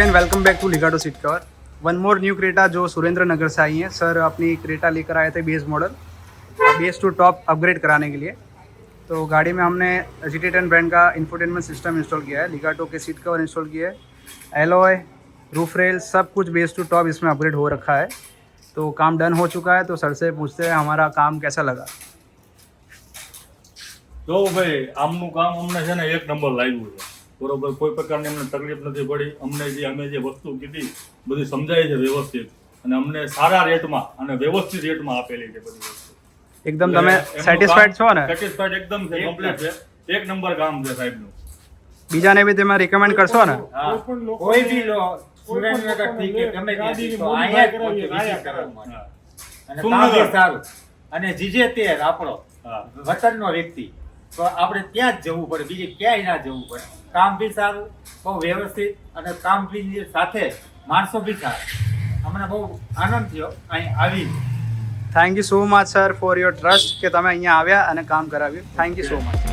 Again welcome back to Ligato seat cover. One more new Creta जो सुरेंद्र नगर से आई है। Sir अपनी क्रेटा लेकर आए थे base model, base to top upgrade कराने के लिए। तो गाड़ी में हमने GT10 ब्रांड का इंफोटेनमेंट सिस्टम इंस्टॉल किया है, लिगाटो के सीट कवर इंस्टॉल किए हैं, एलॉय, रूफ रेल सब कुछ बेस टू टॉप इसमें अपग्रेड हो रखा है। तो काम डन हो चुका है। तो सर से पूछते हैं हमारा काम कैसा लगा। જો ભાઈ આમનું કામ અમને છે ને એક નંબર લાગ્યું છે, બરોબર. કોઈ પ્રકારની અમને તકલીફ નથી પડી. અમને અમે જે વસ્તુ કીધી બધી સમજાય છે વ્યવસ્થિત, અને અમને સારા રેટમાં અને વ્યવસ્થિત રેટમાં આપેલી છે બધી વસ્તુ. એકદમ તમે સેટિસ્ફાઈડ છો ને? સેટિસ્ફાઈડ એકદમ છે, કમ્પ્લીટ છે, એક નંબર કામ છે સાહેબનું. બીજાને બી તમે રિકમેન્ડ કરશો ને? કોઈ બી લો સુરેન્દ્રનગર થી કે ગમે ત્યાંથી તો અહીંયા જ પહોંચી વિઝિટ કરવાનું. અને કામ બી સારું, અને જીજે તે આપણો વતનનો વ્યક્તિ, તો આપણે ત્યાં જ જવું પડે, બીજે ક્યાંય ના જવું પડે. કામ બી સારું, બહુ વ્યવસ્થિત, અને કામ બી સાથે માણસો બી સારા. અમને બહુ આનંદ થયો અહીં આવી. Thank you so much sir for your trust કે તમે અહીંયા આવ્યા અને કામ કરાવ્યું. Thank you so much.